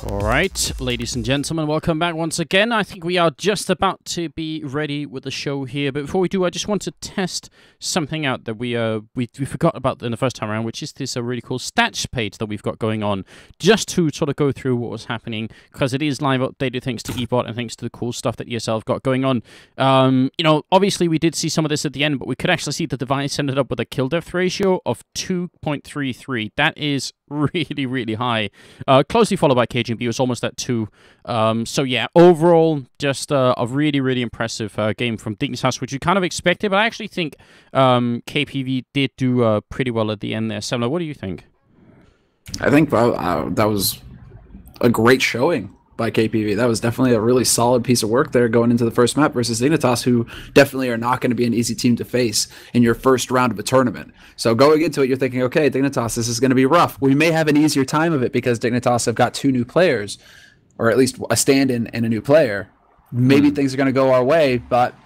Alright, ladies and gentlemen, welcome back once again. I think we are just about to be ready with the show here, but before we do, I just want to test something out that we forgot about in the first time around, which is this really cool stats page that we've got going on, just to sort of go through what was happening, because it is live updated thanks to eBot and thanks to the cool stuff that ESL have got going on. You know, obviously we did see some of this at the end, but we could actually see the device ended up with a kill-death ratio of 2.33. That is really, really high. Closely followed by KGB, was almost at 2. So yeah, overall, just a really, really impressive game from Dignitas, which you kind of expected, but I actually think KPV did do pretty well at the end there. Semler, what do you think? I think that was a great showing by KPV. That was definitely a really solid piece of work there going into the first map versus Dignitas, who definitely are not going to be an easy team to face in your first round of a tournament. So going into it, you're thinking, okay, Dignitas, this is going to be rough. We may have an easier time of it because Dignitas have got 2 new players, or at least a stand-in and a new player. Maybe things are going to go our way, but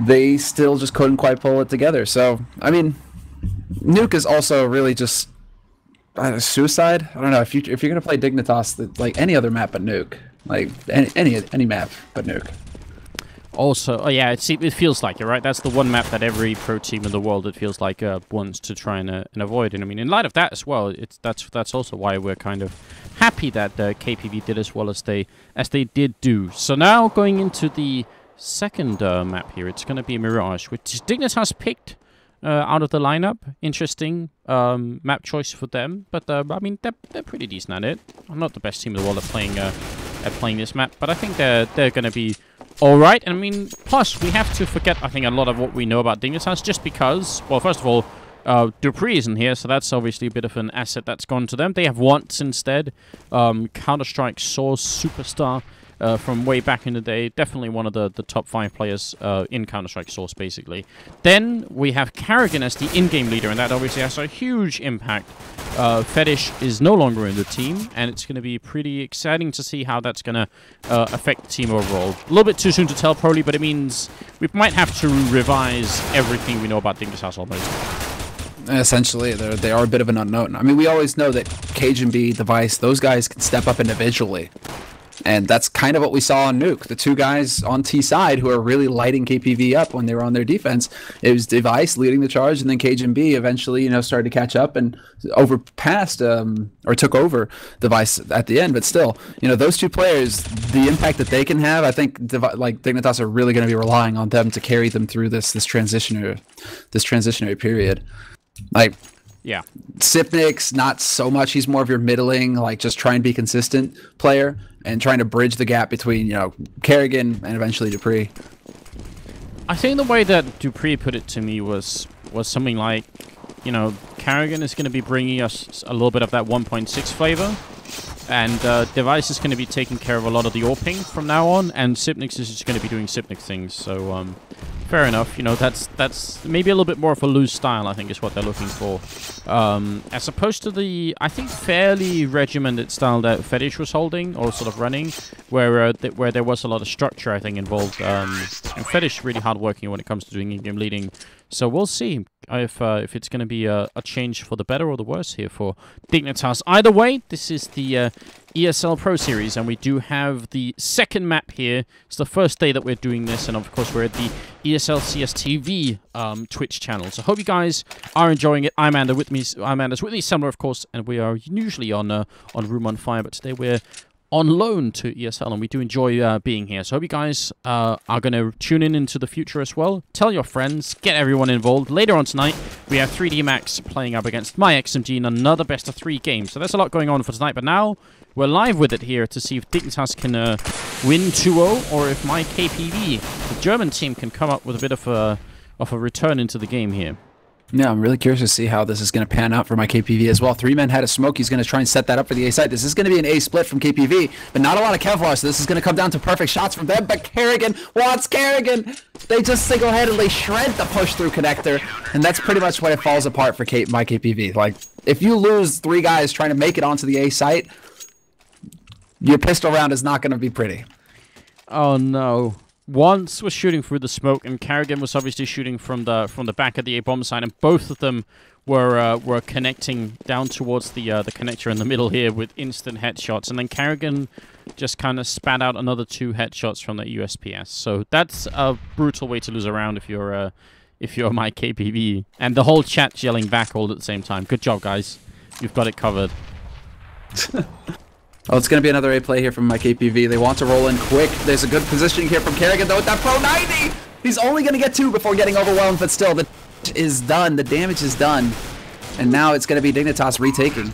they still just couldn't quite pull it together. So, I mean, Nuke is also really just suicide. I don't know, if you're gonna play Dignitas, like any other map but Nuke, like any map but Nuke. Also, oh yeah, it feels like it, right? That's the one map that every pro team in the world, it feels like, wants to try and avoid. And I mean, in light of that as well, that's also why we're kind of happy that KPV did as well as they did do. So now going into the second map here, it's going to be Mirage, which Dignitas picked out of the lineup. Interesting map choice for them, but I mean, they're pretty decent at it. I'm not the best team in the world at playing this map, but I think they're going to be all right. And I mean, plus we have to forget, I think, a lot of what we know about Dignitas, just because, well, first of all, Dupree isn't here, so that's obviously a bit of an asset that's gone to them. They have Once instead, Counter-Strike Source superstar. From way back in the day, definitely one of the top 5 players in Counter-Strike Source, basically. Then we have Karrigan as the in-game leader, and that obviously has a huge impact. Fetish is no longer in the team, and it's going to be pretty exciting to see how that's going to affect the team overall. A little bit too soon to tell, probably, but it means we might have to revise everything we know about Dignitas almost. Essentially, they are a bit of an unknown. I mean, we always know that KGB, Device, those guys can step up individually. And that's kind of what we saw on Nuke. The 2 guys on T side who are really lighting KPV up when they were on their defense. It was Device leading the charge, and then KGB eventually, you know, started to catch up and overpassed or took over Device at the end. But still, you know, those 2 players, the impact that they can have, I think like Dignitas are really going to be relying on them to carry them through this transitionary period. Like, yeah, Sipnik's not so much. He's more of your middling, like just try and be consistent player and trying to bridge the gap between, you know, Karrigan and eventually Dupree. I think the way that Dupree put it to me was something like, you know, Karrigan is going to be bringing us a little bit of that 1.6 flavor, and Device is going to be taking care of a lot of the AWPing from now on, and Sipnik is just going to be doing Sipnik things. So fair enough. You know, that's maybe a little bit more of a loose style, I think, is what they're looking for, as opposed to the, I think, fairly regimented style that Fetish was holding or sort of running, where there was a lot of structure, I think, involved. And Fetish really hardworking when it comes to doing in-game leading. So we'll see if it's going to be a change for the better or the worse here for Dignitas. Either way, this is the ESL Pro Series, and we do have the second map here. It's the first day that we're doing this, and of course we're at the ESL CSTV Twitch channel. So hope you guys are enjoying it. I'm Ander with me. Ander's with me, Semler, of course, and we are usually on Room on Fire, but today we're on loan to ESL, and we do enjoy being here. So I hope you guys are going to tune in into the future as well. Tell your friends, get everyone involved. Later on tonight, we have 3D Max playing up against myXMG in another best of 3 game. So there's a lot going on for tonight, but now we're live with it here to see if Dignitas can win 2-0, or if myKPV, the German team, can come up with a bit of a return into the game here. Yeah, I'm really curious to see how this is going to pan out for myKPV as well. 3 men had a smoke. He's going to try and set that up for the A side. This is going to be an A split from KPV, but not a lot of Kevlar, so this is going to come down to perfect shots from them. But Karrigan wants Karrigan. They just single-handedly shred the push-through connector, and that's pretty much when it falls apart for myKPV. Like, if you lose 3 guys trying to make it onto the A site, your pistol round is not going to be pretty. Oh, no. Once was shooting through the smoke, and Karrigan was obviously shooting from the back of the A-bomb side, and both of them were connecting down towards the connector in the middle here with instant headshots, and then Karrigan just kind of spat out another 2 headshots from the USPS. So that's a brutal way to lose a round if you're myKPV, and the whole chat yelling back all at the same time. Good job, guys. You've got it covered. Oh, it's going to be another A play here from myKPV. They want to roll in quick. There's a good positioning here from Karrigan, though, with that Pro 90! He's only going to get 2 before getting overwhelmed, but still, the is done. The damage is done. And now it's going to be Dignitas retaking.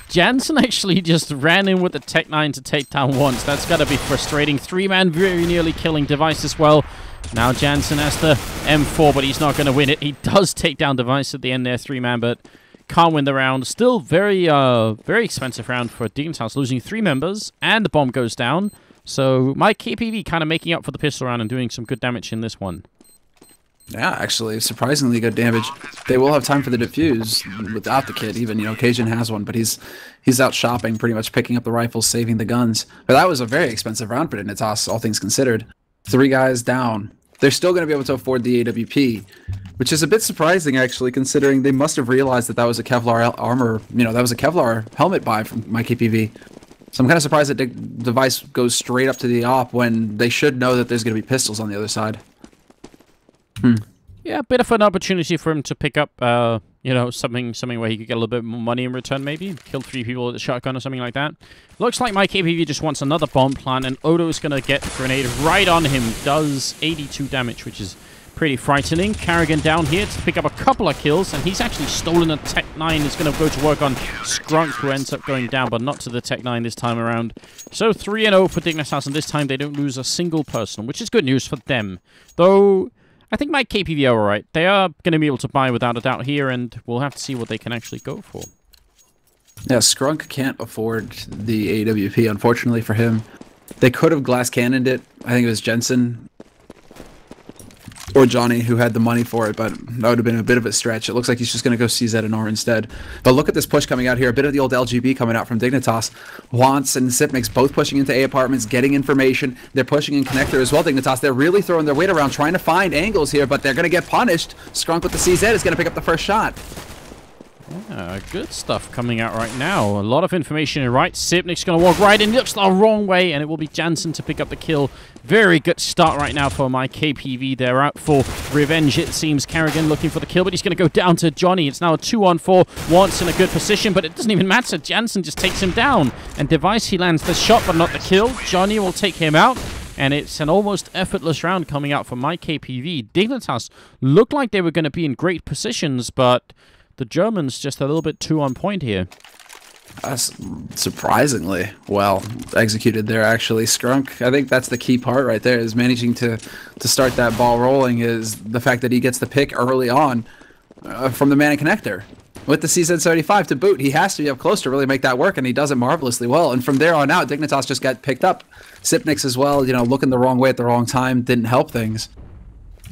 Jansen actually just ran in with the Tech 9 to take down once. That's got to be frustrating. 3-man very nearly killing Device as well. Now Jansen has the M4, but he's not going to win it. He does take down Device at the end there, 3-man, but can't win the round. Still very expensive round for Dignitas, losing 3 members, and the bomb goes down. So myKPV kind of making up for the pistol round and doing some good damage in this one. Yeah, actually, surprisingly good damage. They will have time for the defuse without the kit. Even, you know, Cajun has one, but he's out shopping, pretty much picking up the rifles, saving the guns. But that was a very expensive round for Dignitas, all things considered. 3 guys down. They're still going to be able to afford the AWP, which is a bit surprising, actually, considering they must have realized that that was a Kevlar armor. You know, that was a Kevlar helmet buy from myKPV. So I'm kind of surprised that Device goes straight up to the op when they should know that there's going to be pistols on the other side. Yeah, a bit of an opportunity for him to pick up, you know, something where he could get a little bit more money in return, maybe. Kill 3 people with a shotgun or something like that. Looks like myKPV just wants another bomb plant, and Odo is going to get a grenade right on him. Does 82 damage, which is pretty frightening. Karrigan down here to pick up a couple of kills, and he's actually stolen a Tech 9. He's going to go to work on Skrunk, who ends up going down, but not to the Tech 9 this time around. So 3-0 for Dignitas, and this time they don't lose a single person, which is good news for them. Though I think myKPV are alright. They are going to be able to buy without a doubt here, and we'll have to see what they can actually go for. Yeah, Skrunk can't afford the AWP, unfortunately for him. They could have glass cannoned it. I think it was Jensen or Johnny who had the money for it, but that would have been a bit of a stretch. It looks like he's just going to go CZ&R instead. But look at this push coming out here. A bit of the old LGB coming out from Dignitas. Wants and Sipniks both pushing into A apartments, getting information. They're pushing in connector as well, Dignitas. They're really throwing their weight around, trying to find angles here, but they're going to get punished. Skrunk with the CZ is going to pick up the first shot. Yeah, good stuff coming out right now. A lot of information in right. Sipnik's going to walk right in. Looks the wrong way, and it will be Jansen to pick up the kill. Very good start right now for myKPV. They're out for revenge, it seems. Karrigan looking for the kill, but he's going to go down to Johnny. It's now a 2-on-4. Wants in a good position, but it doesn't even matter. Jansen just takes him down. And Device, he lands the shot, but not the kill. Johnny will take him out. And it's an almost effortless round coming out for myKPV. Dignitas looked like they were going to be in great positions, but the Germans just a little bit too on point here. Surprisingly well executed there, actually. Skrunk, I think that's the key part right there, is managing to start that ball rolling, is the fact that he gets the pick early on from the man in connector. With the CZ75 to boot, he has to be up close to really make that work, and he does it marvelously well. And from there on out, Dignitas just got picked up. Sipniks as well, you know, looking the wrong way at the wrong time, didn't help things.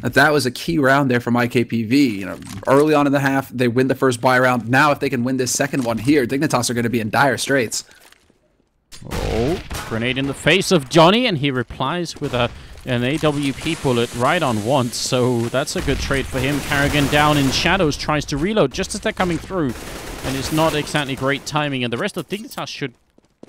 That was a key round there for myKPV. You know, early on in the half, they win the first buy round. Now, if they can win this second one here, Dignitas are going to be in dire straits. Oh, grenade in the face of Johnny, and he replies with an AWP bullet right on once. So that's a good trade for him. Karrigan down in shadows, tries to reload just as they're coming through, and it's not exactly great timing. And the rest of Dignitas should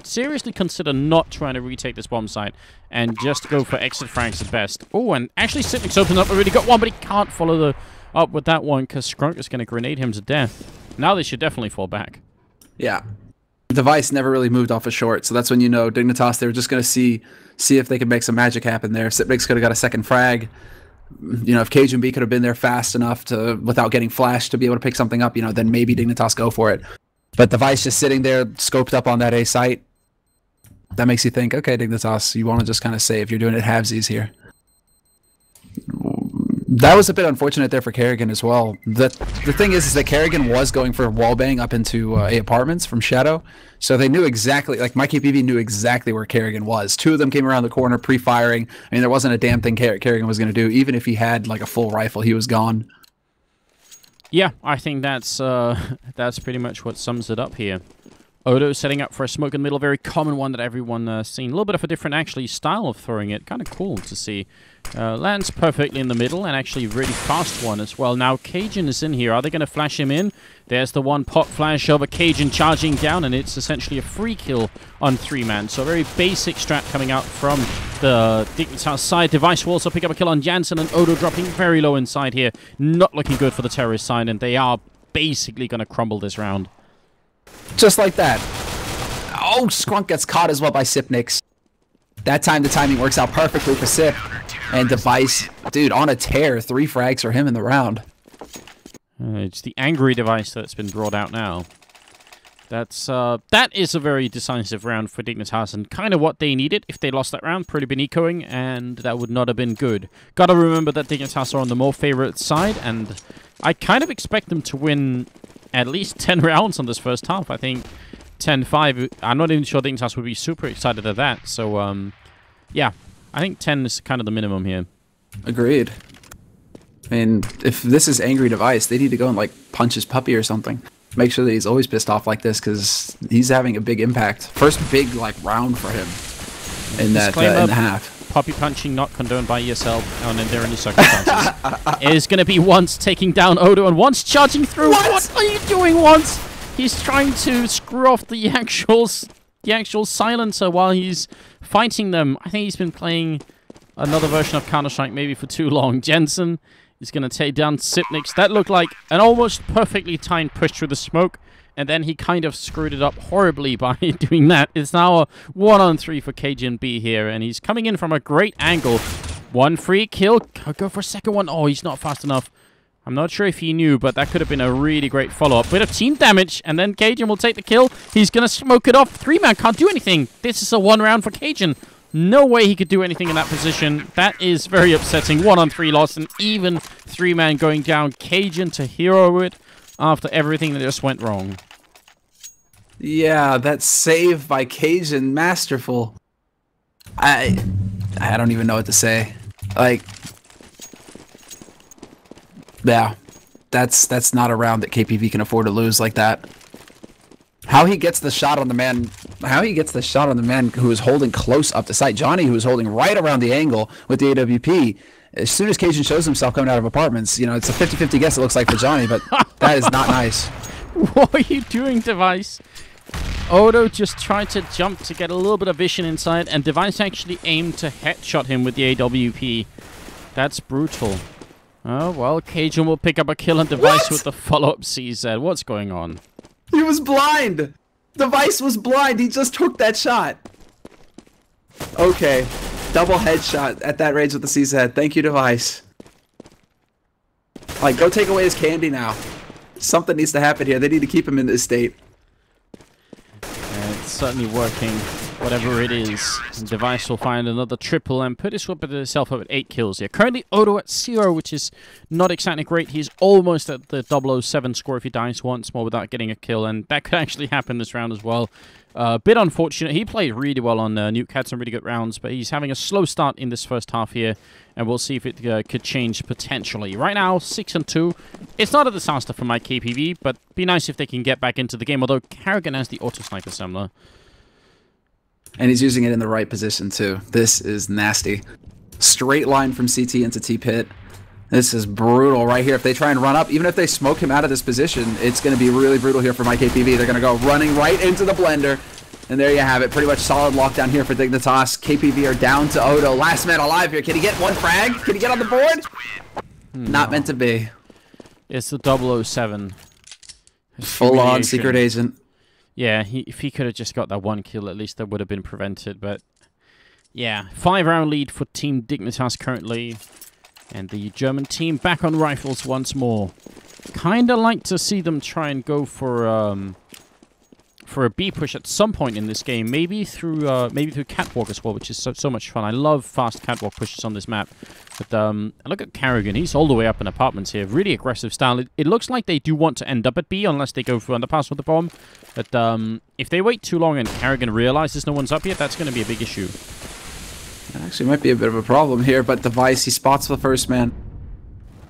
seriously consider not trying to retake this bomb site and just go for exit frags at best. Oh, and actually Sipniks opened up, already got one, but he can't follow up with that one because Skrunk is going to grenade him to death. Now they should definitely fall back. Yeah. Device never really moved off a short, so that's when you know Dignitas, they were just going to see if they could make some magic happen there. Sipniks could have got a second frag. You know, if Cajun B could have been there fast enough to, without getting flashed, to be able to pick something up, you know, then maybe Dignitas go for it. But Device just sitting there, scoped up on that A site. That makes you think, okay, Dignitas, you want to just kind of save. You're doing it halvesies here. That was a bit unfortunate there for Karrigan as well. The thing is that Karrigan was going for wallbang up into A apartments from Shadow. So they knew exactly, like myKPV knew exactly where Karrigan was. 2 of them came around the corner pre-firing. I mean, there wasn't a damn thing Karrigan was going to do. Even if he had like a full rifle, he was gone. Yeah, I think that's pretty much what sums it up here. Odo setting up for a smoke in the middle, very common one that everyone seen. A little bit of a different, actually, style of throwing it. Kind of cool to see. Lands perfectly in the middle, and actually really fast one as well. Now, Cajun is in here. Are they going to flash him in? There's the one pop flash over Cajun charging down, and it's essentially a free kill on 3-man. So a very basic strat coming out from the Dignitas side. Device will also pick up a kill on Jansen, and Odo dropping very low inside here. Not looking good for the terrorist side, and they are basically going to crumble this round. Just like that. Oh, Skrunk gets caught as well by Sipnix. That time, the timing works out perfectly for Sip. And Device, dude, on a tear. 3 frags for him in the round. It's the angry Device that's been brought out now. That is a very decisive round for Dignitas, and kind of what they needed. If they lost that round, pretty been ecoing, and that would not have been good. Gotta remember that Dignitas are on the more favorite side, and I kind of expect them to win at least 10 rounds on this first half. I think 10-5. I'm not even sure Dignitas would be super excited at that. So, yeah, I think 10 is kind of the minimum here. Agreed. I mean, if this is angry Device, they need to go and, like, punch his puppy or something. Make sure that he's always pissed off like this, because he's having a big impact. First big, like, round for him in that in the half. Puppy punching not condoned by ESL under any circumstances. It is going to be Once taking down Odo, and Once charging through. What are you doing, Once? He's trying to screw off the actual silencer while he's fighting them. I think he's been playing another version of Counter-Strike maybe for too long. Jensen is going to take down Sipnix. That looked like an almost perfectly timed push through the smoke, and then he kind of screwed it up horribly by doing that. It's now a 1-on-3 for Cajun B here, and he's coming in from a great angle. 1 free kill. Go for a second one. Oh, he's not fast enough. I'm not sure if he knew, but that could have been a really great follow-up. Bit of team damage, and then Cajun will take the kill. He's going to smoke it off. 3-man can't do anything. This is a 1 round for Cajun. No way he could do anything in that position. That is very upsetting. 1-on-3 loss, and even 3-man going down. Cajun to hero it after everything that just went wrong. Yeah, that save by Cajun, masterful. I don't even know what to say. Like, yeah, that's not a round that KPV can afford to lose like that. How he gets the shot on the man, who is holding close up the site, Johnny, who is holding right around the angle with the AWP. As soon as Cajun shows himself coming out of apartments, you know, it's a 50-50 guess, it looks like, for Johnny, but that is not nice. What are you doing, Device? Odo just tried to jump to get a little bit of vision inside, and Device actually aimed to headshot him with the AWP. That's brutal. Oh, well, Cajun will pick up a kill on Device with the follow-up CZ. What's going on? He was blind! Device was blind, he just took that shot. Okay, double headshot at that range with the CZ. Thank you, Device. Like, go take away his candy now. Something needs to happen here. They need to keep him in this state. It's certainly working, whatever it is. And Device will find another triple and put himself up at 8 kills here. Currently, Odo at 0, which is not exactly great. He's almost at the 007 score if he dies once more without getting a kill, and that could actually happen this round as well. A bit unfortunate. He played really well on Nuke, had some really good rounds, but he's having a slow start in this first half here, and we'll see if it could change potentially. Right now, 6-2. It's not a disaster for myKPV, but be nice if they can get back into the game, although Karrigan has the auto-sniper similar. And he's using it in the right position, too. This is nasty. Straight line from CT into T-Pit. This is brutal right here. If they try and run up, even if they smoke him out of this position, it's going to be really brutal here for myKPV. They're going to go running right into the blender. And there you have it. Pretty much solid lockdown here for Dignitas. KPV are down to Odo. Last man alive here. Can he get 1 frag? Can he get on the board? No. Not meant to be. It's the 007. Full-on secret agent. Yeah, if he could have just got that 1 kill, at least that would have been prevented. But yeah, 5-round lead for Team Dignitas currently. And the German team back on rifles once more. Kind of like to see them try and go for a B push at some point in this game. Maybe through catwalk as well, which is so much fun. I love fast catwalk pushes on this map. But look at Karrigan. He's all the way up in apartments here. Really aggressive style. It looks like they do want to end up at B unless they go for underpass with the bomb. But if they wait too long and Karrigan realizes no one's up yet, that's going to be a big issue. That actually might be a bit of a problem here, but Device, he spots the first man.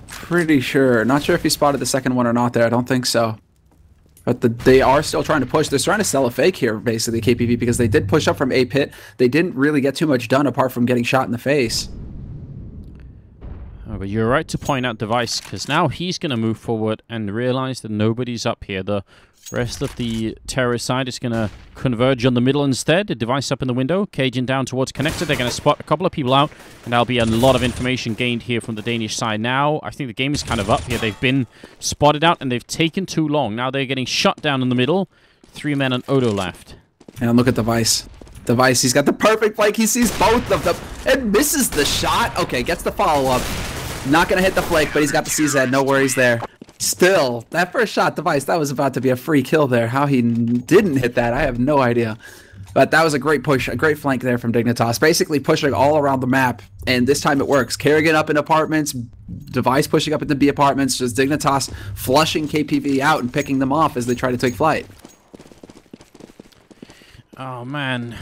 Pretty sure. Not sure if he spotted the second one or not there. I don't think so. But they are still trying to push. They're trying to sell a fake here, basically, KPV, because they did push up from A pit. They didn't really get too much done apart from getting shot in the face. Oh, but you're right to point out Device, because now he's going to move forward and realize that nobody's up here. The rest of the terrorist side is going to converge on the middle instead. The Device up in the window, Cajun down towards Connector. They're going to spot a couple of people out, and there'll be a lot of information gained here from the Danish side. Now, I think the game is kind of up here. They've been spotted out, and they've taken too long. Now they're getting shut down in the middle. 3 men and Odo left. And look at Device. Device, he's got the perfect flank. He sees both of them and misses the shot. Okay, gets the follow-up. Not going to hit the flank, but he's got the CZ. No worries there. Still, that first shot, Device, that was about to be a free kill there. How he didn't hit that, I have no idea. But that was a great push, a great flank there from Dignitas. Basically pushing all around the map, and this time it works. Kerrigan up in apartments, Device pushing up into B apartments, just Dignitas flushing KPV out and picking them off as they try to take flight. Oh man,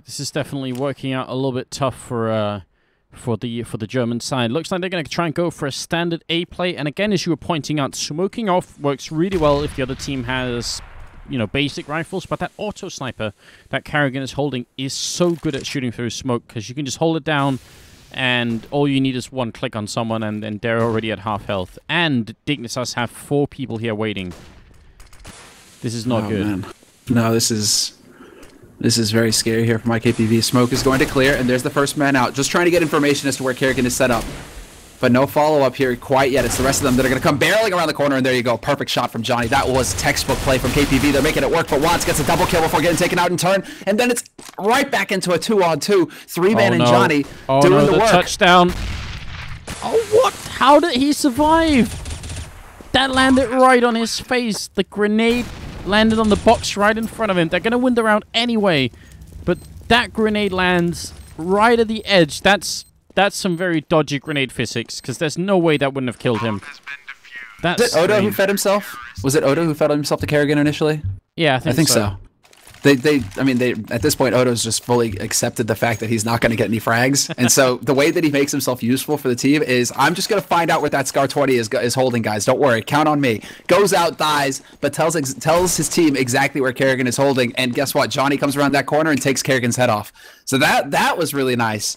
this is definitely working out a little bit tough for the German side. Looks like they're going to try and go for a standard A play. And again, as you were pointing out, smoking off works really well if the other team has, you know, basic rifles. But that auto sniper that Kerrigan is holding is so good at shooting through smoke, because you can just hold it down, and all you need is one click on someone, and then they're already at half health. And Dignitas have 4 people here waiting. This is not good. Man. No, this is very scary here for myKPV. Smoke is going to clear, and there's the first man out. Just trying to get information as to where Kerrigan is set up. But no follow-up here quite yet. It's the rest of them that are going to come barreling around the corner, and there you go. Perfect shot from Johnny. That was textbook play from KPV. They're making it work, but Watts gets a double kill before getting taken out in turn, and then it's right back into a 2-on-2. 3-man and Johnny doing the work. Touchdown. Oh, what? How did he survive? That landed right on his face. The grenade landed on the box right in front of him. They're going to win the round anyway, but that grenade lands right at the edge. That's some very dodgy grenade physics, because there's no way that wouldn't have killed him. That's Was it Odo who fed himself? Was it Odo who fed himself to Kerrigan initially? Yeah, I think so. I mean, at this point, Odo's just fully accepted the fact that he's not going to get any frags. And so the way that he makes himself useful for the team is, I'm just going to find out what that Scar 20 is holding, guys. Don't worry. Count on me. Goes out, dies, but tells his team exactly where Kerrigan is holding. And guess what? Johnny comes around that corner and takes Kerrigan's head off. So that was really nice.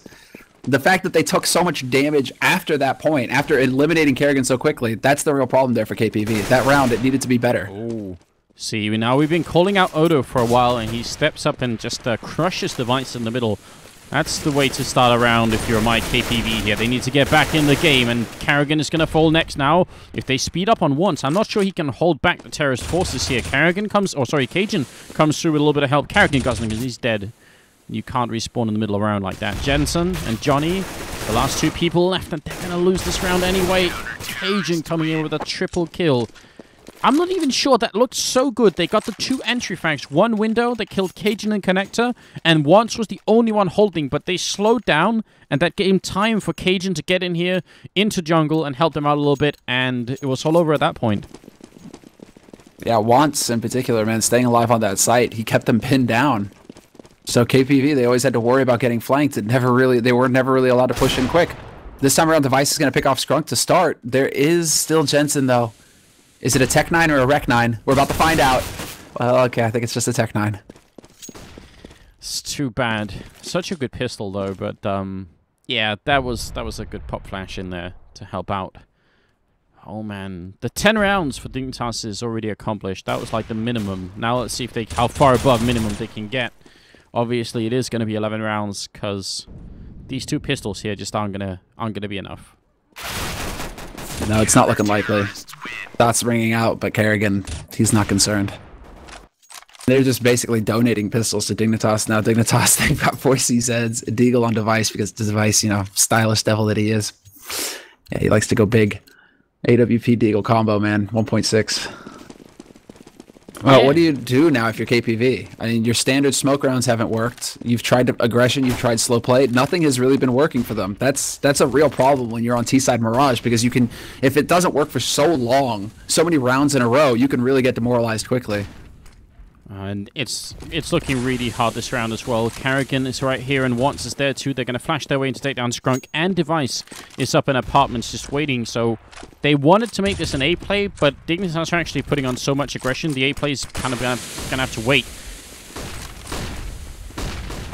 The fact that they took so much damage after that point, after eliminating Kerrigan so quickly, that's the real problem there for KPV. That round, it needed to be better. Ooh. See, now we've been calling out Odo for a while, and he steps up and just crushes Device in the middle. That's the way to start a round if you're myKPV here. They need to get back in the game, and Kerrigan is going to fall next now. If they speed up on once, I'm not sure he can hold back the terrorist forces here. Cajun comes through with a little bit of help. Kerrigan doesn't, because he's dead. You can't respawn in the middle of a round like that. Jensen and Johnny, the last 2 people left, and they're going to lose this round anyway. Cajun coming in with a triple kill. I'm not even sure. That looked so good. They got the 2 entry frags. One window that killed Cajun and Connector, and once was the only one holding, but they slowed down, and that gave time for Cajun to get in here into jungle and help them out a little bit, and it was all over at that point. Yeah, Wants in particular, man, staying alive on that site, he kept them pinned down. So KPV, they always had to worry about getting flanked. They were never really allowed to push in quick. This time around, Device is going to pick off Skrunk to start. There is still Jensen, though. Is it a Tech 9 or a Rec 9? We're about to find out. Well, okay, I think it's just a Tech 9. It's too bad. Such a good pistol, though, but yeah, that was a good pop flash in there to help out. Oh man, the 10 rounds for Dignitas is already accomplished. That was like the minimum. Now let's see if how far above minimum they can get. Obviously, it is going to be 11 rounds, because these 2 pistols here just aren't gonna be enough. No, it's not looking likely. Shots ringing out, but Kerrigan, he's not concerned. They're just basically donating pistols to Dignitas now. Dignitas, they've got 4 CZs, a Deagle on Device, because the Device, you know, stylish devil that he is. Yeah, he likes to go big. AWP Deagle combo, man, 1.6. Well, what do you do now if you're KPV? I mean, your standard smoke rounds haven't worked. You've tried aggression, you've tried slow play. Nothing has really been working for them. That's a real problem when you're on T-side Mirage, because you can, if it doesn't work for so long, so many rounds in a row, you can really get demoralized quickly. And it's looking really hard this round as well. Kerrigan is right here, and Wants is there too. They're going to flash their way in to take down Skrunk, and Device is up in apartments just waiting. So they wanted to make this an A play, but Dignitas are actually putting on so much aggression. The A play is kind of going to have to wait.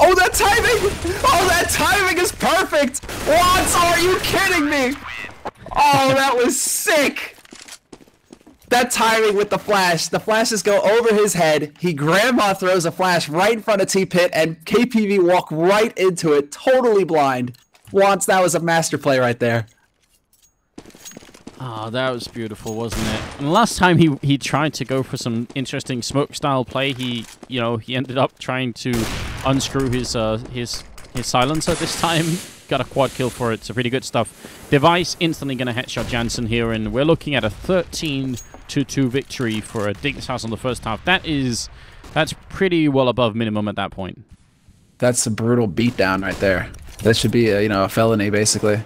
Oh, that timing! Oh, that timing is perfect! Wants, are you kidding me? Oh, that was sick! That timing with the flash. The flashes go over his head. He grandma throws a flash right in front of T-Pit, and KPV walk right into it, totally blind. Once, that was a master play right there. Oh, that was beautiful, wasn't it? And the last time he tried to go for some interesting smoke style play, he ended up trying to unscrew his silencer this time. Got a quad kill for it. So pretty good stuff. Device instantly going to headshot Jansen here, and we're looking at a 13-2 victory for Dignitas on the first half. That's pretty well above minimum at that point. That's a brutal beatdown right there. That should be a felony basically.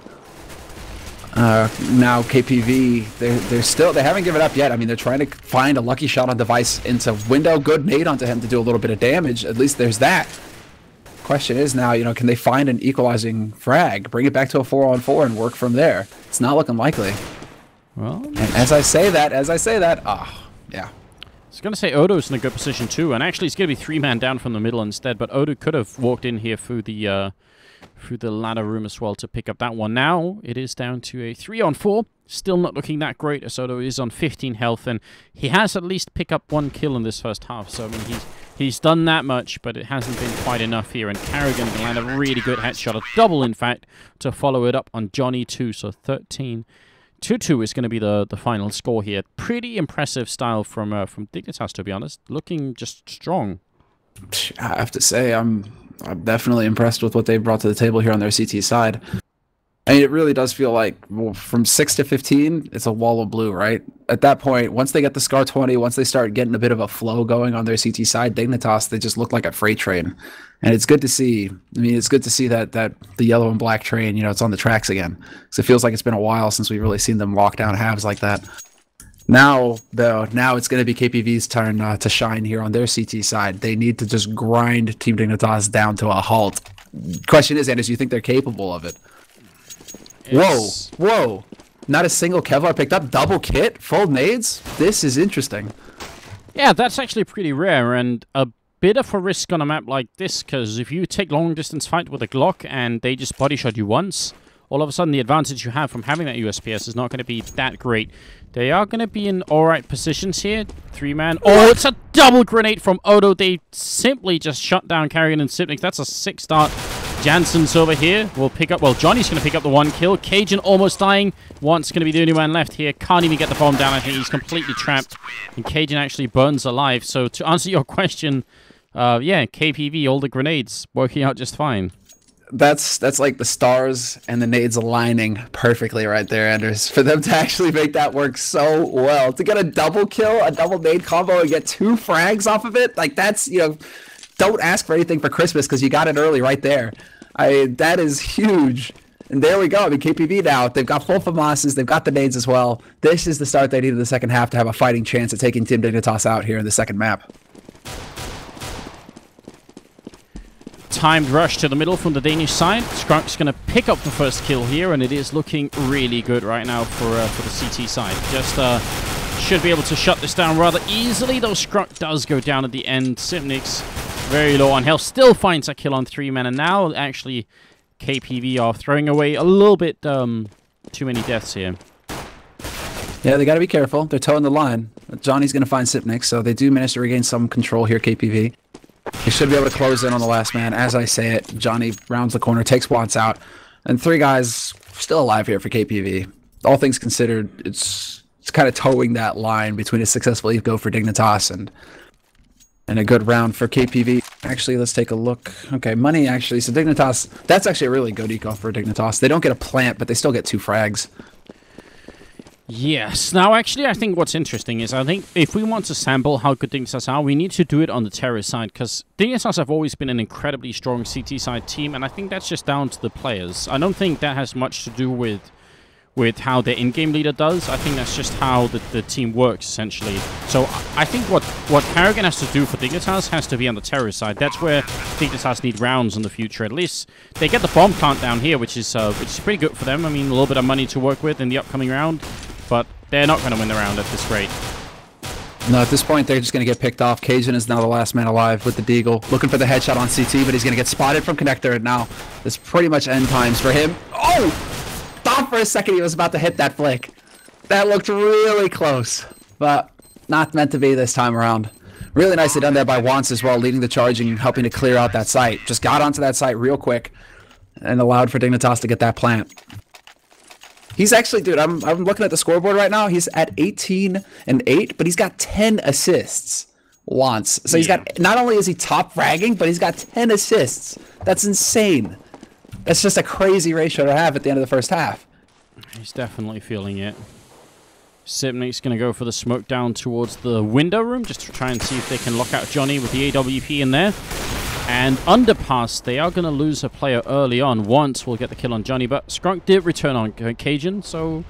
Now KPV, they haven't given up yet. I mean, they're trying to find a lucky shot on Device into window. Good nade onto him to do a little bit of damage. At least there's that. Question is now, can they find an equalizing frag, bring it back to a 4-on-4 and work from there? It's not looking likely. Well, and as I say that, yeah. I was going to say Odo's in a good position too, and actually it's going to be 3-man down from the middle instead, but Odo could have walked in here through the ladder room as well to pick up that one. Now it is down to a 3-on-4. Still not looking that great, as Odo is on 15 health, and he has at least picked up 1 kill in this first half, so I mean he's done that much, but it hasn't been quite enough here, and Carrigan can land a really good headshot, a double in fact, to follow it up on Johnny too, so 13-2 is going to be the final score here. Pretty impressive style from Dignitas, to be honest, looking just strong. I have to say, I'm definitely impressed with what they brought to the table here on their CT side. I mean, it really does feel like, well, from 6 to 15, it's a wall of blue, right? At that point, once they get the Scar 20, once they start getting a bit of a flow going on their CT side, Dignitas, they just look like a freight train. And it's good to see. I mean, it's good to see that the yellow and black train, it's on the tracks again. Because it feels like it's been a while since we've really seen them lock down halves like that. Now, though, it's going to be KPV's turn to shine here on their CT side. They need to just grind Team Dignitas down to a halt. Question is, Anders, do you think they're capable of it? Whoa. Not a single Kevlar picked up. Double kit? Full nades? This is interesting. Yeah, that's actually pretty rare, and a bit of a risk on a map like this, because if you take long distance fight with a Glock and they just body shot you once, all of a sudden the advantage you have from having that USPS is not going to be that great. They are going to be in alright positions here. 3-man. Oh, it's a double grenade from Odo. They simply just shut down Carrigan and Sipnik. That's a 6 start. Jansen's over here. Will pick up. Well, Johnny's going to pick up the 1 kill. Cajun almost dying. One's going to be the only man left here. Can't even get the bomb down. I think he's completely trapped. And Cajun actually burns alive. So to answer your question, yeah, KPV, all the grenades working out just fine. That's like the stars and the nades aligning perfectly right there, Anders. For them to actually make that work so well. To get a double kill, a double nade combo, and get 2 frags off of it, like that's, don't ask for anything for Christmas because you got it early right there. That is huge. And there we go. I mean, KPV now, they've got full FAMASs, they've got the nades as well. This is the start they need in the second half to have a fighting chance at taking Team Dignitas out here in the second map. Timed rush to the middle from the Danish side. Skrunk's going to pick up the first kill here, and it is looking really good right now for the CT side. Just should be able to shut this down rather easily, though Skrunk does go down at the end. Sipnik's very low on health, still finds a kill on 3-man, and now actually KPV are throwing away a little bit too many deaths here. Yeah, they got to be careful. They're towing the line. Johnny's going to find Sipnik, so they do manage to regain some control here, KPV. He should be able to close in on the last man. As I say it, Johnny rounds the corner, takes Wants out, and 3 guys still alive here for KPV. All things considered, it's kind of towing that line between a successful eco for Dignitas and a good round for KPV. Actually, let's take a look. Okay, money actually. So Dignitas, that's actually a really good eco for Dignitas. They don't get a plant, but they still get 2 frags. Yes. Now, actually, I think what's interesting is I think if we want to sample how good Dignitas are, we need to do it on the terrorist side, because Dignitas have always been an incredibly strong CT side team, and I think that's just down to the players. I don't think that has much to do with how their in-game leader does. I think that's just how the team works, essentially. So I think what Carrigan has to do for Dignitas has to be on the terrorist side. That's where Dignitas need rounds in the future. At least they get the bomb plant down here, which is pretty good for them. I mean, a little bit of money to work with in the upcoming round. But they're not going to win the round at this rate. No, at this point, they're just going to get picked off. Cajun is now the last man alive with the Deagle. Looking for the headshot on CT, but he's going to get spotted from Connector. And now, it's pretty much end times for him. Oh! thought for a second he was about to hit that flick. That looked really close, but not meant to be this time around. Really nicely done there by Wants as well, leading the charge and helping to clear out that site. Just got onto that site real quick and allowed for Dignitas to get that plant. He's actually, dude, I'm looking at the scoreboard right now. He's at 18 and 8, but he's got 10 assists. Wants. So he's got, not only is he top fragging, but he's got 10 assists. That's insane. That's just a crazy ratio to have at the end of the first half. He's definitely feeling it. Sipnik's going to go for the smoke down towards the window room just to try and see if they can lock out Johnny with the AWP in there. And underpass, they are going to lose a player early on. Once will get the kill on Johnny, but Skrunk did return on Cajun, so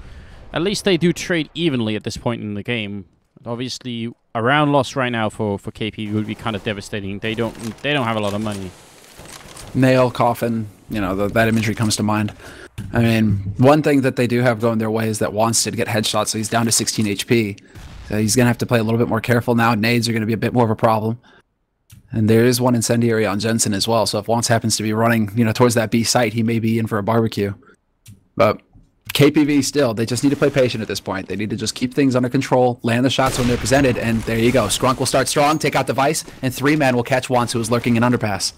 at least they do trade evenly at this point in the game. Obviously, a round loss right now for KPV would be kind of devastating. They don't have a lot of money. Nail, coffin, you know, that imagery comes to mind. I mean, one thing that they do have going their way is that Wants did get headshots, so he's down to 16 HP. So he's going to have to play a little bit more careful now. Nades are going to be a bit more of a problem. And there is one incendiary on Jensen as well, so if Wants happens to be running, you know, towards that B site, he may be in for a barbecue. But KPV still, they just need to play patient at this point. They need to just keep things under control, land the shots when they're presented, and there you go. Skrunk will start strong, take out Device, and 3-man will catch Wants, who is lurking in underpass.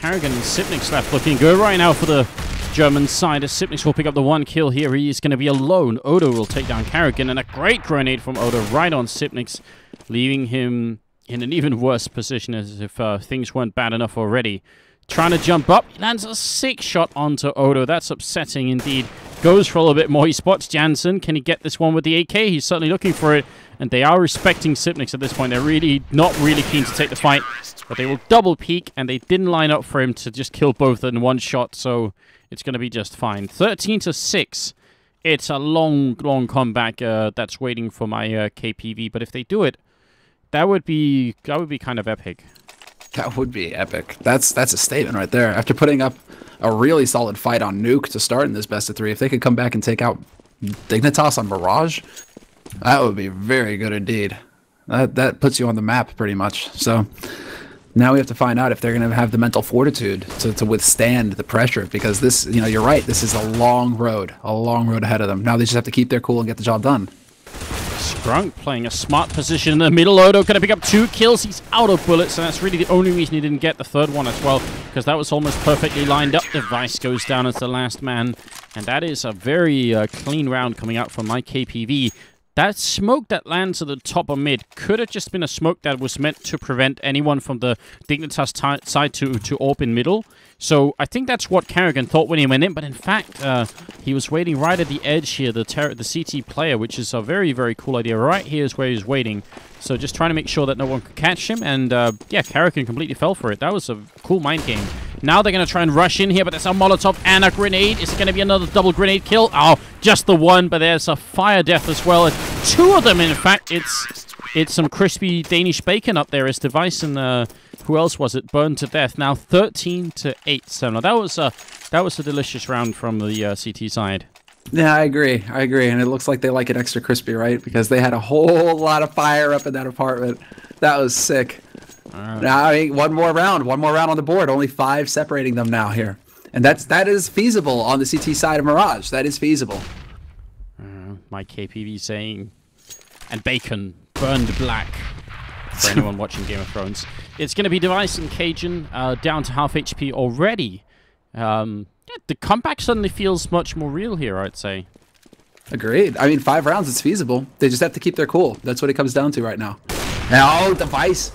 Kerrigan and Sipnik's left looking good right now for the German side, as Sipniks will pick up the 1 kill here. He is going to be alone. Odo will take down Kerrigan, and a great grenade from Odo right on Sipniks, leaving him in an even worse position as if things weren't bad enough already. Trying to jump up, he lands a sick shot onto Odo. That's upsetting indeed. Goes for a little bit more. He spots Jansen. Can he get this one with the AK? He's certainly looking for it, and they are respecting Sipniks at this point. They're really not really keen to take the fight, but they will double peek, and they didn't line up for him to just kill both in one shot, so it's going to be just fine. 13-6. It's a long, long comeback that's waiting for my KPV, but if they do it, that would be kind of epic. That would be epic. That's a statement right there. After putting up a really solid fight on Nuke to start in this best of 3, if they could come back and take out Dignitas on Mirage, that would be very good indeed. That puts you on the map pretty much. So now we have to find out if they're going to have the mental fortitude to withstand the pressure, because this, you know, you're right, this is a long road ahead of them. Now they just have to keep their cool and get the job done. Skrunk playing a smart position in the middle. Odo going to pick up 2 kills. He's out of bullets, and that's really the only reason he didn't get the 3rd one as well, because that was almost perfectly lined up. Device goes down as the last man, and that is a very clean round coming out from myKPV. That smoke that lands at the top of mid could have just been a smoke that was meant to prevent anyone from the Dignitas side to AWP in middle. So I think that's what Kerrigan thought when he went in, but in fact, he was waiting right at the edge here, the CT player, which is a very, very cool idea. Right here is where he's waiting. So just trying to make sure that no one could catch him, and yeah, Kerrigan completely fell for it. That was a cool mind game. Now they're going to try and rush in here, but there's a Molotov and a grenade. Is it going to be another double grenade kill? Oh, just the one, but there's a fire death as well. 2 of them, in fact. It's some crispy Danish bacon up there as Device and who else was it? Burned to death. Now 13-8. So now that was a delicious round from the CT side. Yeah, I agree, and it looks like they like it extra crispy, right? Because they had a whole lot of fire up in that apartment. That was sick. Now, I mean, one more round on the board. Only 5 separating them now here, and that is feasible on the CT side of Mirage. That is feasible. myKPV saying, and bacon burned black. For anyone watching Game of Thrones, it's going to be Device and Cajun down to half HP already. The comeback suddenly feels much more real here, I'd say. Agreed. I mean, 5 rounds, it's feasible. They just have to keep their cool. That's what it comes down to right now. Now, Device.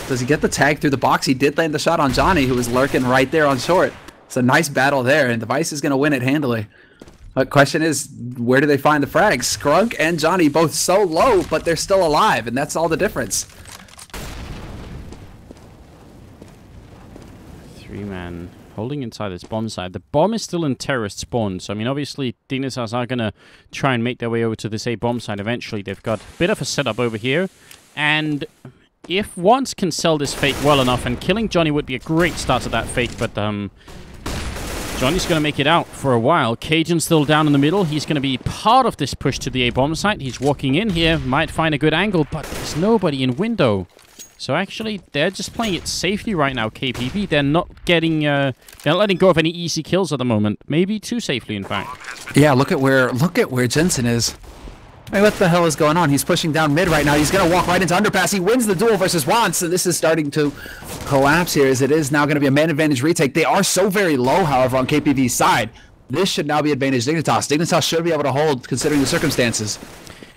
Does he get the tag through the box? He did land the shot on Johnny, who was lurking right there on short. It's a nice battle there, and Device is going to win it handily. The question is, where do they find the frags? Skrunk and Johnny both so low, but they're still alive, and that's all the difference. 3-man holding inside this bomb side. The bomb is still in terrorist spawn, so I mean, obviously, Dignitas are going to try and make their way over to this A bomb side eventually. They've got a bit of a setup over here, and if Wants can sell this fake well enough, and killing Johnny would be a great start to that fake, but Johnny's going to make it out for a while. Cajun's still down in the middle. He's going to be part of this push to the A bomb site. He's walking in here, might find a good angle, but there's nobody in window. So actually, they're just playing it safely right now, KPV. They're not getting, they're not letting go of any easy kills at the moment. Maybe too safely, in fact. Yeah, look at where Jensen is. Hey, what the hell is going on? He's pushing down mid right now. He's going to walk right into underpass. He wins the duel versus Wants, and this is starting to collapse here as it is now going to be a man advantage retake. They are so very low, however, on KPV's side. This should now be advantage Dignitas. Dignitas should be able to hold considering the circumstances.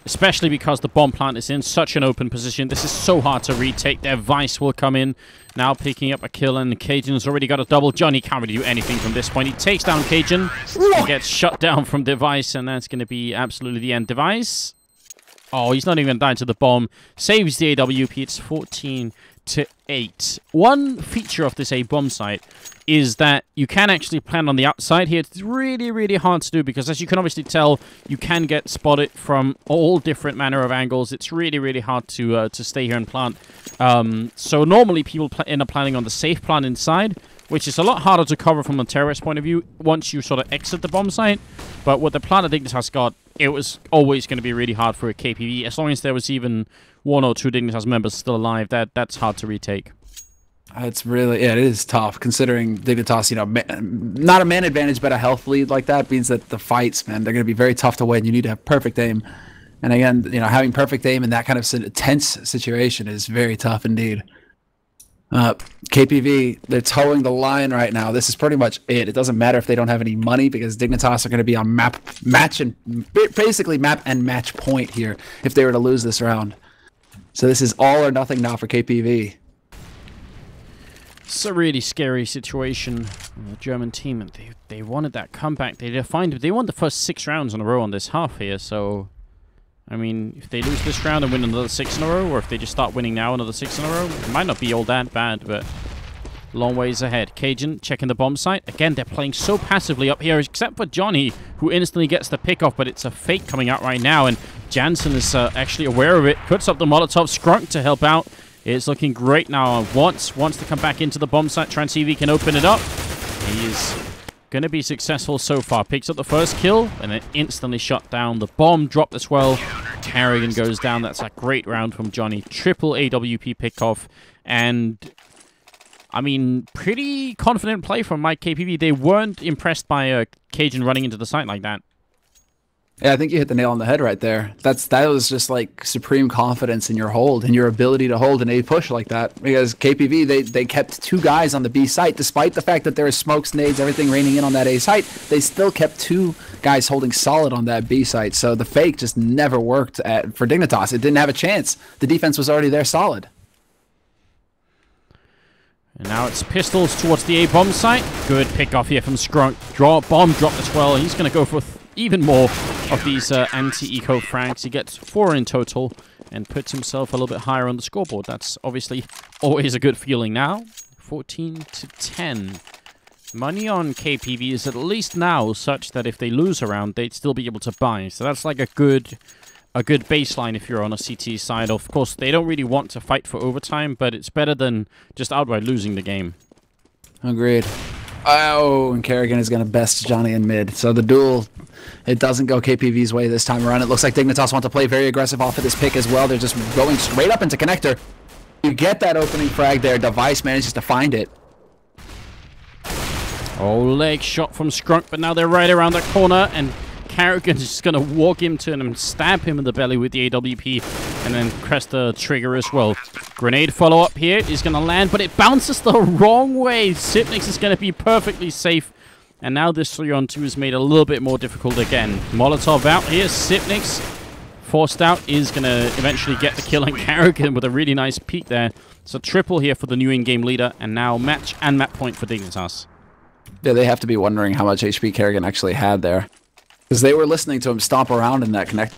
Especially because the bomb plant is in such an open position. This is so hard to retake. Their Vice will come in. Now picking up a kill, and Cajun's already got a double. Johnny can't really do anything from this point. He takes down Cajun. He gets shut down from Device, and that's going to be absolutely the end. Device. Oh, he's not even going to die to the bomb. Saves the AWP. It's 14-8. One feature of this A-bomb site is that you can actually plant on the outside here. It's really, really hard to do because, as you can obviously tell, you can get spotted from all different manner of angles. It's really, really hard to stay here and plant. So normally people end up planting on the safe plant inside, which is a lot harder to cover from a terrorist point of view once you sort of exit the bomb site. But with the plant that Dignitas got, it was always going to be really hard for a KPV. As long as there was even 1 or 2 Dignitas members still alive, that's hard to retake. It's really, yeah, it is tough considering Dignitas, you know, not a man advantage, but a health lead like that means that the fights, man, they're going to be very tough to win. You need to have perfect aim. And again, you know, having perfect aim in that kind of tense situation is very tough indeed. KPV, they're towing the line right now. This is pretty much it. It doesn't matter if they don't have any money because Dignitas are going to be on basically map and match point here if they were to lose this round. So this is all or nothing now for KPV. It's a really scary situation. The German team, and they wanted that comeback. They won the first 6 rounds in a row on this half here. So, I mean, if they lose this round and win another 6 in a row, or if they just start winning now another 6 in a row, it might not be all that bad, but long ways ahead. Cajun checking the bomb site. Again, they're playing so passively up here, except for Johnny, who instantly gets the pick off, but it's a fake coming out right now, and Jansen is actually aware of it. Puts up the Molotov. Skrunk to help out. It's looking great now. Wants to come back into the bomb site. TransTV can open it up. He is going to be successful so far. Picks up the first kill and then instantly shut down. The bomb dropped as well. Carrigan goes down. That's a great round from Johnny. Triple AWP pickoff. And, I mean, pretty confident play from myKPV. They weren't impressed by Cajun running into the site like that. Yeah, I think you hit the nail on the head right there. That was just like supreme confidence in your hold and your ability to hold an A push like that. Because KPV, they kept 2 guys on the B site, despite the fact that there was smokes, nades, everything raining in on that A site. They still kept 2 guys holding solid on that B site. So the fake just never worked for Dignitas. It didn't have a chance. The defense was already there solid. And now it's pistols towards the A bomb site. Good pick off here from Skrunk. Bomb dropped as well. He's going to go for even more of these anti-eco frags. He gets 4 in total and puts himself a little bit higher on the scoreboard. That's obviously always a good feeling now. 14-10. Money on KPV is at least now such that if they lose a round, they'd still be able to buy. So that's like a good baseline if you're on a CT side. Of course, they don't really want to fight for overtime, but it's better than just outright losing the game. Agreed. Oh, and Carrigan is going to best Johnny in mid. So the duel, it doesn't go KPV's way this time around. It looks like Dignitas want to play very aggressive off of this pick as well. They're just going straight up into connector. You get that opening frag there. Device manages to find it. Oh, leg shot from Skrunk, but now they're right around that corner, and Carrigan's just going to walk into him and stab him in the belly with the AWP, and then press the trigger as well. Grenade follow-up here is going to land, but it bounces the wrong way. Sipnix is going to be perfectly safe, and now this 3-on-2 is made a little bit more difficult again. Molotov out here. Sipnix, forced out, is going to eventually get the kill, and Carrigan with a really nice peek there. So triple here for the new in-game leader, and now match and map point for Dignitas. Yeah, they have to be wondering how much HP Carrigan actually had there, because they were listening to him stomp around in that connect.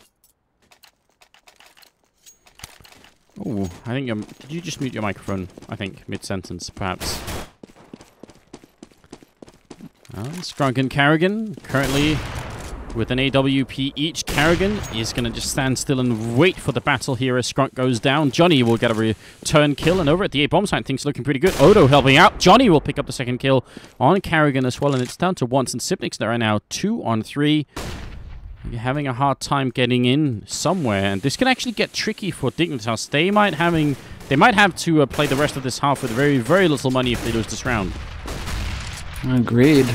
Oh, I think did you just mute your microphone? I think mid-sentence, perhaps. Skrunk and Carrigan currently with an AWP each. Carrigan is going to just stand still and wait for the battle here as Skrunk goes down. Johnny will get a return kill, and over at the A-bomb site, things looking pretty good. Odo helping out. Johnny will pick up the second kill on Carrigan as well, and it's down to Once and Sipnix there are now 2-on-3. You're having a hard time getting in somewhere, and this can actually get tricky for Dignitas. They they might have to play the rest of this half with very, very little money if they lose this round. Agreed.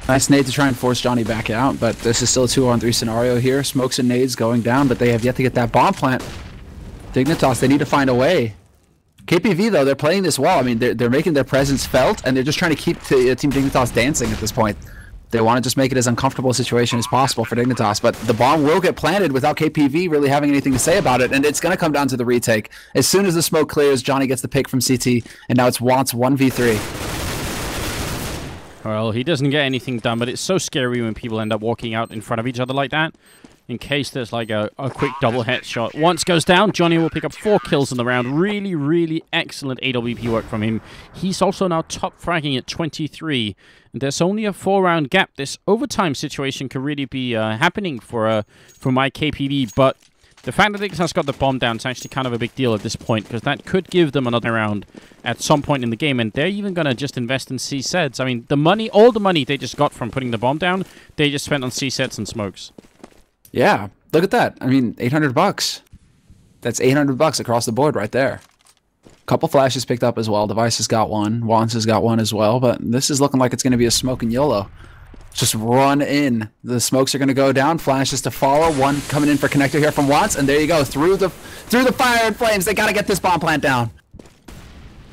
Nice nade to try and force Johnny back out, but this is still a 2-on-3 scenario here. Smokes and nades going down, but they have yet to get that bomb plant. Dignitas, they need to find a way. KPV, though, they're playing this well. I mean, they're making their presence felt, and they're just trying to keep Team Dignitas dancing at this point. They want to just make it as uncomfortable a situation as possible for Dignitas, but the bomb will get planted without KPV really having anything to say about it, and it's going to come down to the retake. As soon as the smoke clears, Johnny gets the pick from CT, and now it's Wants 1v3. Well, he doesn't get anything done, but it's so scary when people end up walking out in front of each other like that. In case there's like a quick double headshot. Once goes down, Johnny will pick up 4 kills in the round. Really, really excellent AWP work from him. He's also now top fragging at 23. And there's only a 4-round gap. This overtime situation could really be happening for myKPV, but the fact that Dignitas got the bomb down is actually kind of a big deal at this point, because that could give them another round at some point in the game, and they're even going to just invest in C-sets. I mean, the money, all the money they just got from putting the bomb down, they just spent on C-sets and smokes. Yeah, look at that. I mean, $800. That's $800 across the board right there. Couple flashes picked up as well. Device has got one. Wants has got one as well, but this is looking like it's going to be a smoke and YOLO. Just run in. The smokes are going to go down. Flashes to follow. One coming in for connector here from Wants, and there you go. Through the fire and flames. They got to get this bomb plant down.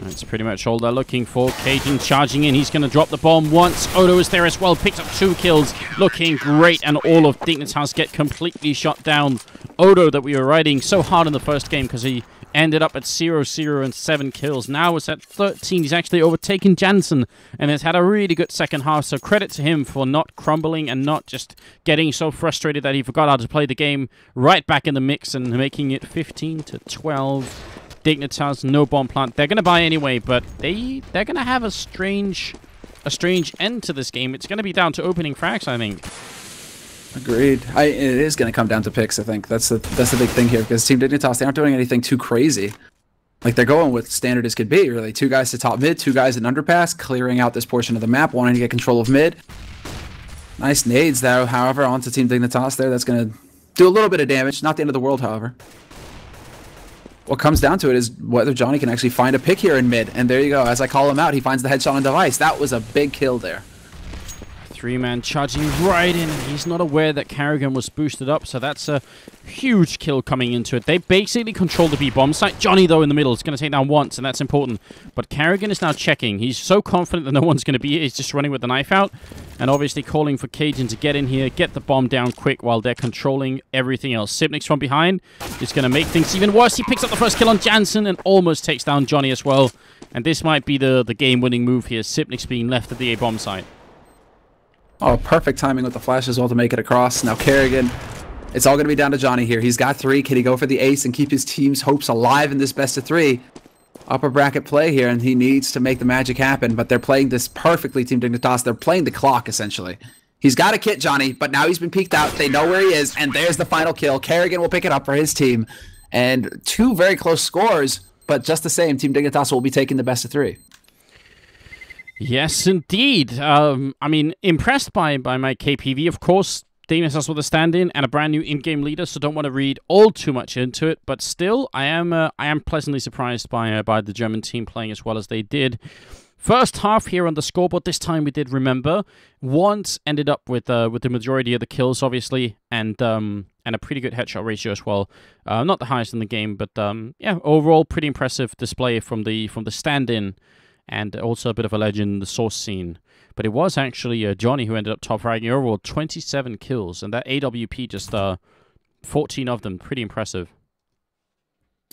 That's pretty much all they're looking for. Cajun charging in. He's going to drop the bomb once. Odo is there as well. Picks up 2 kills. Looking great, and all of Dignitas get completely shot down. Odo, that we were riding so hard in the first game because he ended up at 0-0 and 7 kills. Now it's at 13. He's actually overtaken Jansen and has had a really good second half. So credit to him for not crumbling and not just getting so frustrated that he forgot how to play the game. Right back in the mix and making it 15-12. Dignitas, no bomb plant. They're going to buy anyway, but they're going to have a strange end to this game. It's going to be down to opening frags, I think. Agreed. It is going to come down to picks, I think. That's the big thing here, because Team Dignitas, they aren't doing anything too crazy. Like, they're going with standard as could be, really. 2 guys to top mid, 2 guys in underpass, clearing out this portion of the map, wanting to get control of mid. Nice nades, though, however, onto Team Dignitas there. That's going to do a little bit of damage. Not the end of the world, however. What comes down to it is whether Johnny can actually find a pick here in mid. And there you go. As I call him out, he finds the headshot on Device. That was a big kill there. 3-man charging right in. He's not aware that Carrigan was boosted up, so that's a huge kill coming into it. They basically control the B bomb site. Johnny, though, in the middle is going to take down Once, and that's important. But Carrigan is now checking. He's so confident that no one's going to be here. He's just running with the knife out, and obviously calling for Cajun to get in here, get the bomb down quick while they're controlling everything else. Sipnik's from behind is going to make things even worse. He picks up the first kill on Jansen and almost takes down Johnny as well. And this might be the game-winning move here. Sipnik's being left at the A bomb site. Oh, perfect timing with the flash as well to make it across. Now Carrigan, it's all going to be down to Johnny here. He's got 3. Can he go for the ace and keep his team's hopes alive in this best of 3? Upper bracket play here, and he needs to make the magic happen. But they're playing this perfectly, Team Dignitas. They're playing the clock, essentially. He's got a kit, Johnny, but now he's been peeked out. They know where he is, and there's the final kill. Carrigan will pick it up for his team. And 2 very close scores, but just the same, Team Dignitas will be taking the best of 3. Yes, indeed. I mean, impressed by myKPV, of course. Dignitas with a stand-in and a brand new in-game leader, so don't want to read all too much into it. But still, I am pleasantly surprised by the German team playing as well as they did. First half here on the scoreboard. This time we did remember. Once ended up with the majority of the kills, obviously, and a pretty good headshot ratio as well. Not the highest in the game, but yeah, overall pretty impressive display from the stand-in. And also a bit of a legend in the source scene. But it was actually Johnny who ended up top fragging overall, 27 kills. And that AWP, just 14 of them. Pretty impressive.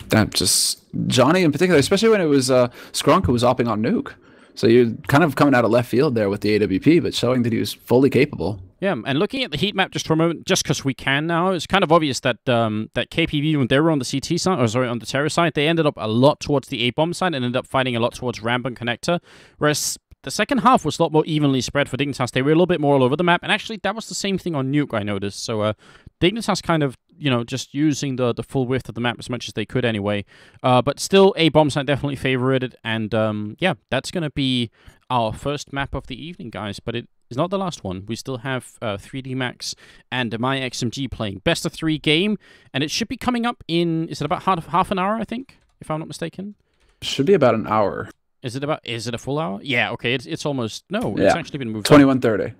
That just... Johnny in particular, especially when it was Skrunk who was opping on Nuke. So you're kind of coming out of left field there with the AWP, but showing that he was fully capable. Yeah, and looking at the heat map just for a moment, just because we can now, it's kind of obvious that that KPV, when they were on the CT side, or sorry, on the Terror side, they ended up a lot towards the A-bomb side and ended up fighting a lot towards ramp and connector, whereas the second half was a lot more evenly spread for Dignitas. They were a little bit more all over the map, and actually that was the same thing on Nuke, I noticed. So Dignitas kind of, you know, just using the full width of the map as much as they could anyway. But still, A-bomb side definitely favorited, and yeah, that's going to be our first map of the evening, guys, but it is not the last one. We still have 3D Max and myXMG playing. Best of 3 game, and it should be coming up in, is it about half an hour, I think? if I'm not mistaken. Should be about an hour. Is it a full hour? Yeah, okay, it's almost, no, Yeah. it's actually been moved 21:30.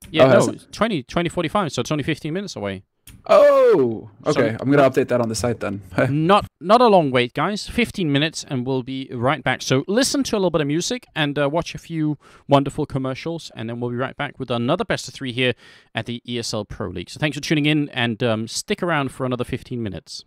Yeah, Oh, no, 20:45, so it's only 15 minutes away. Oh, okay. So, I'm gonna update that on the site then. Not a long wait, guys. 15 minutes, and we'll be right back. So listen to a little bit of music and watch a few wonderful commercials, and then we'll be right back with another best of 3 here at the ESL Pro League. So thanks for tuning in, and stick around for another 15 minutes.